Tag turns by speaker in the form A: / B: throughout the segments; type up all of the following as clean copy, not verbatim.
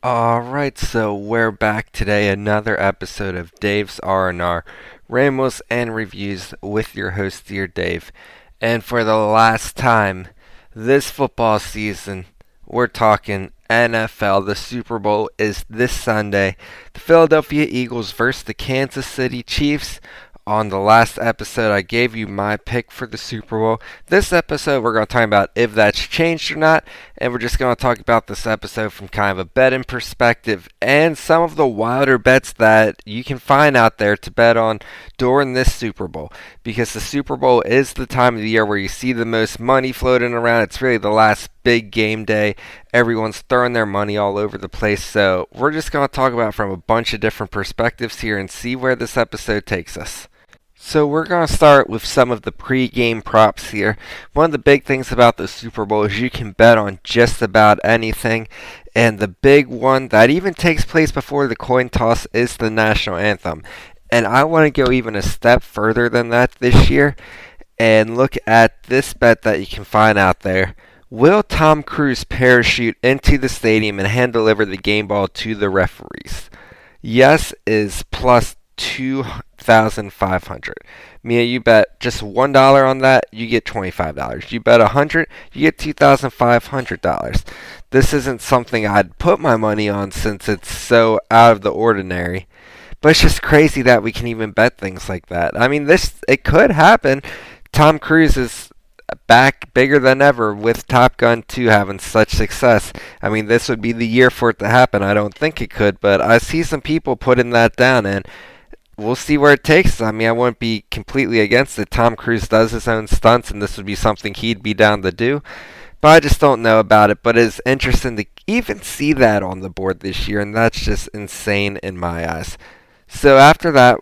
A: Alright, so we're back today, another episode of Dave's R&R, Ramos and Reviews with your host, Dear Dave. And for the last time this football season, we're talking NFL. The Super Bowl is this Sunday. The Philadelphia Eagles versus the Kansas City Chiefs. On the last episode, I gave you my pick for the Super Bowl. This episode, we're going to talk about if that's changed or not, and we're just going to talk about this episode from kind of a betting perspective and some of the wilder bets that you can find out there to bet on during this Super Bowl. Because the Super Bowl is the time of the year where you see the most money floating around. It's really the last big game day. Everyone's throwing their money all over the place. So we're just going to talk about it from a bunch of different perspectives here and see where this episode takes us. So we're going to start with some of the pre-game props here. One of the big things about the Super Bowl is you can bet on just about anything. And the big one that even takes place before the coin toss is the national anthem. And I want to go even a step further than that this year and look at this bet that you can find out there. Will Tom Cruise parachute into the stadium and hand deliver the game ball to the referees? Yes is plus 2,500. Mia, you bet just $1 on that, you get $25. You bet 100, you get $2,500. This isn't something I'd put my money on since it's so out of the ordinary. But it's just crazy that we can even bet things like that. I mean, it could happen. Tom Cruise is back bigger than ever with Top Gun 2 having such success. I mean, this would be the year for it to happen. I don't think it could, but I see some people putting that down, and we'll see where it takes us. I mean, I wouldn't be completely against it. Tom Cruise does his own stunts, and this would be something he'd be down to do. But I just don't know about it. But it's interesting to even see that on the board this year, and that's just insane in my eyes. So after that,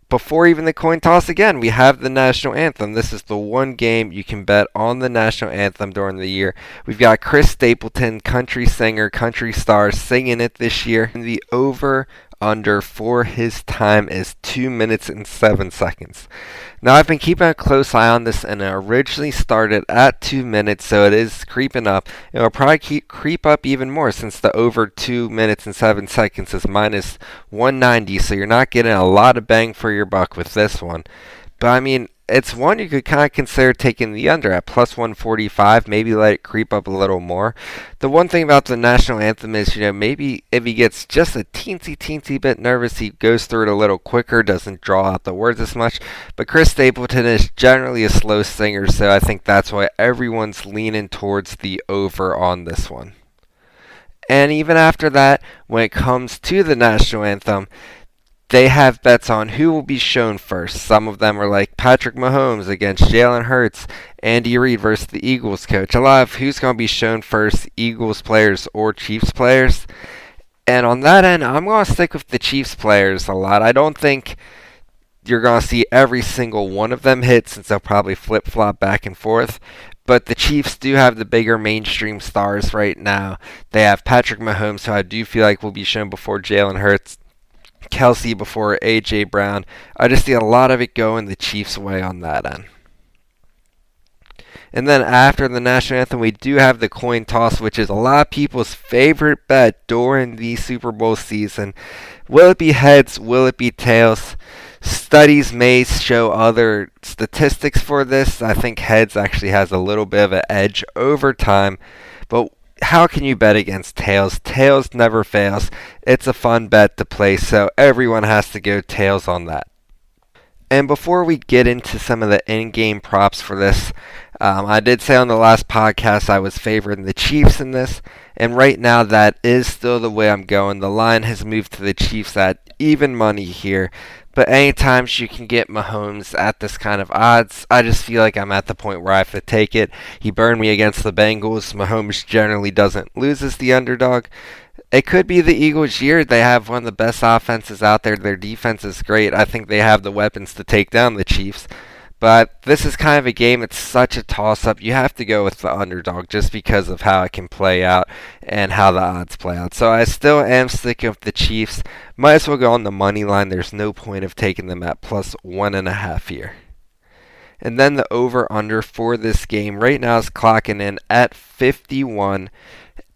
A: before even the coin toss again, we have the national anthem. This is the one game you can bet on the national anthem during the year. We've got Chris Stapleton, country singer, country star, singing it this year. And the over-under for his time is 2 minutes and 7 seconds. Now, I've been keeping a close eye on this, and it originally started at 2 minutes, so it is creeping up. It will probably creep up even more since the over 2 minutes and 7 seconds is minus 190, so you're not getting a lot of bang for your buck with this one. But, I mean, it's one you could kind of consider taking the under at plus 145, maybe let it creep up a little more. The one thing about the national anthem is, maybe if he gets just a teensy bit nervous, he goes through it a little quicker, doesn't draw out the words as much. But Chris Stapleton is generally a slow singer, so I think that's why everyone's leaning towards the over on this one. And even after that, when it comes to the national anthem, they have bets on who will be shown first. Some of them are like Patrick Mahomes against Jalen Hurts, Andy Reid versus the Eagles coach. A lot of who's going to be shown first, Eagles players or Chiefs players. And on that end, I'm going to stick with the Chiefs players a lot. I don't think you're going to see every single one of them hit since they'll probably flip-flop back and forth. But the Chiefs do have the bigger mainstream stars right now. They have Patrick Mahomes, who I do feel like will be shown before Jalen Hurts. Kelsey before A.J. Brown. I just see a lot of it going the Chiefs' way on that end. And then after the national anthem, we do have the coin toss, which is a lot of people's favorite bet during the Super Bowl season. Will it be heads? Will it be tails? Studies may show other statistics for this. I think heads actually has a little bit of an edge over time. But how can you bet against tails? Tails never fails. It's a fun bet to play, so everyone has to go tails on that. And before we get into some of the in-game props for this, I did say on the last podcast I was favoring the Chiefs in this, and right now that is still the way I'm going. The line has moved to the Chiefs at even money here. But anytime you can get Mahomes at this kind of odds, I just feel like I'm at the point where I have to take it. He burned me against the Bengals. Mahomes generally doesn't lose as the underdog. It could be the Eagles' year. They have one of the best offenses out there. Their defense is great. I think they have the weapons to take down the Chiefs. But this is kind of a game, it's such a toss-up. You have to go with the underdog just because of how it can play out and how the odds play out. So I still am sticking with the Chiefs. Might as well go on the money line. There's no point of taking them at plus 1.5 here. And then the over-under for this game right now is clocking in at 51.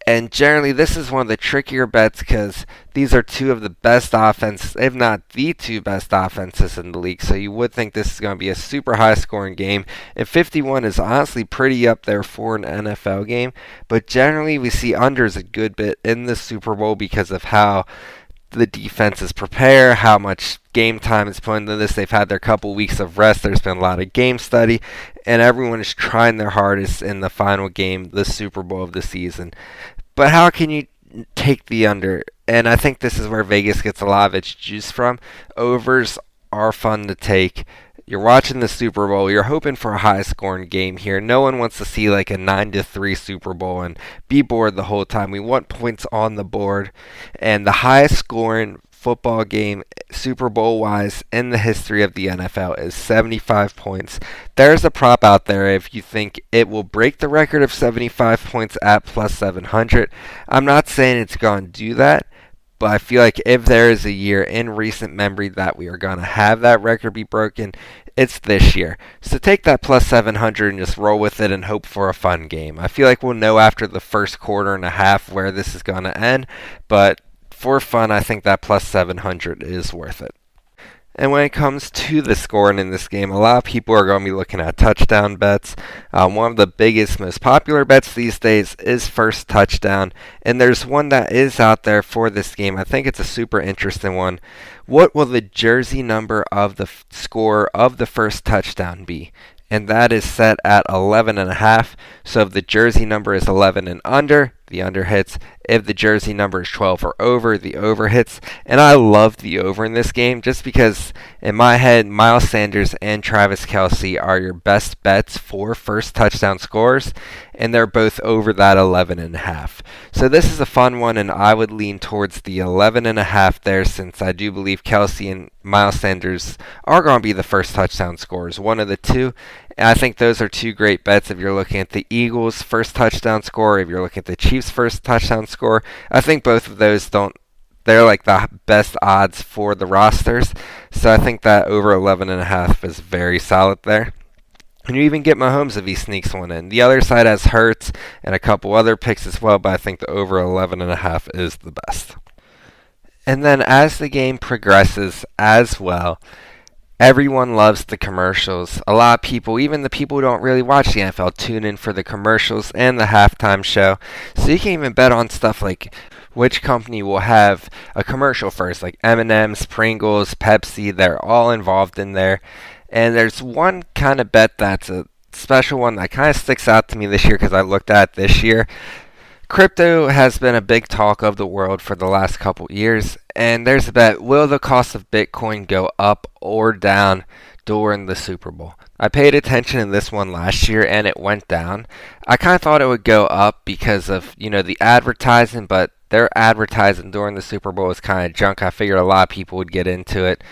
A: And generally, this is one of the trickier bets because these are two of the best offenses, if not the two best offenses in the league. So you would think this is going to be a super high scoring game. And 51 is honestly pretty up there for an NFL game. But generally, we see unders a good bit in the Super Bowl because of how the defenses prepare, how much game time is put into this. They've had their couple weeks of rest. There's been a lot of game study, and everyone is trying their hardest in the final game, the Super Bowl of the season. But how can you take the under? And I think this is where Vegas gets a lot of its juice from. Overs are fun to take. You're watching the Super Bowl. You're hoping for a high-scoring game here. No one wants to see like a 9-3 Super Bowl and be bored the whole time. We want points on the board. And the highest-scoring football game, Super Bowl-wise, in the history of the NFL is 75 points. There's a prop out there if you think it will break the record of 75 points at plus 700. I'm not saying it's going to do that. But I feel like if there is a year in recent memory that we are going to have that record be broken, it's this year. So take that plus 700 and just roll with it and hope for a fun game. I feel like we'll know after the first quarter and a half where this is going to end. But for fun, I think that plus 700 is worth it. And when it comes to the scoring in this game, a lot of people are going to be looking at touchdown bets. One of the biggest, most popular bets these days is first touchdown. And there's one that is out there for this game. I think it's a super interesting one. What will the jersey number of the score of the first touchdown be? And that is set at 11.5. So if the jersey number is 11 and under, the under hits. If the jersey number is 12 or over, the over hits. And I love the over in this game just because in my head, Miles Sanders and Travis Kelce are your best bets for first touchdown scores, and they're both over that 11.5. So this is a fun one, and I would lean towards the 11.5 there since I do believe Kelce and Miles Sanders are going to be the first touchdown scorers, one of the two. And I think those are two great bets if you're looking at the Eagles' first touchdown score, if you're looking at the Chiefs' first touchdown score. I think both of those they're like the best odds for the rosters. So I think that over 11.5 is very solid there. And you even get Mahomes if he sneaks one in. The other side has Hurts and a couple other picks as well, but I think the over 11.5 is the best. And then as the game progresses as well, everyone loves the commercials. A lot of people, even the people who don't really watch the NFL, tune in for the commercials and the halftime show. So you can even bet on stuff like which company will have a commercial first, like M&M's, Pringles, Pepsi. They're all involved in there. And there's one kind of bet that's a special one that kind of sticks out to me this year because I looked at it this year. Crypto has been a big talk of the world for the last couple years, and there's a bet, will the cost of Bitcoin go up or down during the Super Bowl? I paid attention to this one last year, and it went down. I kind of thought it would go up because of, the advertising, but their advertising during the Super Bowl was kind of junk. I figured a lot of people would get into it.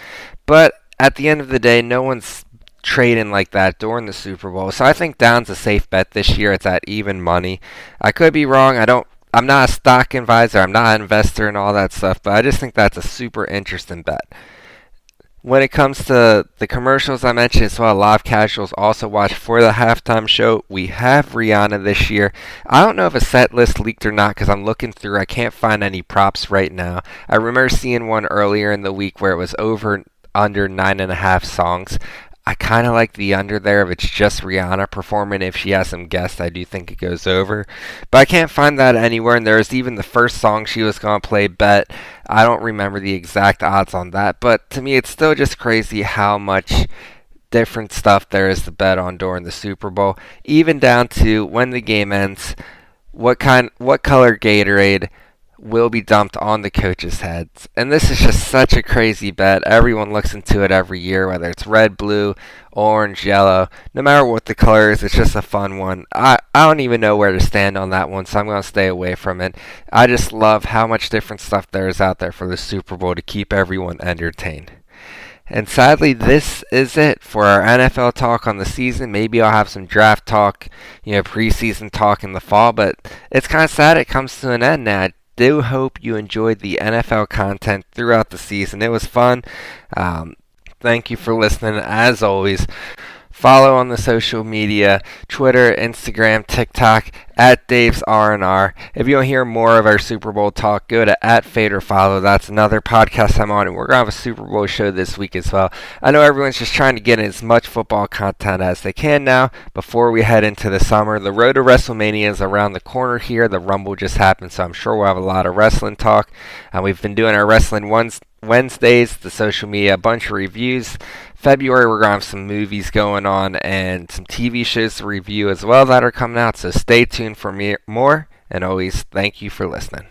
A: But at the end of the day, no one's trading like that during the Super Bowl. So I think down's a safe bet this year. It's at even money. I could be wrong. I'm not a stock advisor. I'm not an investor and all that stuff, but I just think that's a super interesting bet. When it comes to the commercials I mentioned as well, a lot of casuals also watch for the halftime show. We have Rihanna this year. I don't know if a set list leaked or not because I'm looking through. I can't find any props right now. I remember seeing one earlier in the week where it was under 9.5 songs. I kind of like the under there if it's just Rihanna performing. If she has some guests, I do think it goes over. But I can't find that anywhere. And there's even the first song she was going to play, bet. I don't remember the exact odds on that. But to me, it's still just crazy how much different stuff there is to bet on during the Super Bowl. Even down to when the game ends, what color Gatorade will be dumped on the coaches' heads. And this is just such a crazy bet. Everyone looks into it every year, whether it's red, blue, orange, yellow. No matter what the color is, it's just a fun one. I don't even know where to stand on that one, so I'm going to stay away from it. I just love how much different stuff there is out there for the Super Bowl to keep everyone entertained. And sadly, this is it for our NFL talk on the season. Maybe I'll have some draft talk, preseason talk in the fall, but it's kind of sad it comes to an end now. I do hope you enjoyed the NFL content throughout the season. It was fun. Thank you for listening. As always, Follow on the social media, Twitter, Instagram, TikTok, at Dave's R&R. If you want to hear more of our Super Bowl talk, go to at Fade or Follow. That's another podcast I'm on, and we're going to have a Super Bowl show this week as well. I know everyone's just trying to get in as much football content as they can now before we head into the summer. The road to WrestleMania is around the corner here. The Rumble just happened, so I'm sure we'll have a lot of wrestling talk. We've been doing our Wrestling Wednesdays, the social media, a bunch of reviews. February, we're going to have some movies going on and some TV shows to review as well that are coming out, so stay tuned for more, and always thank you for listening.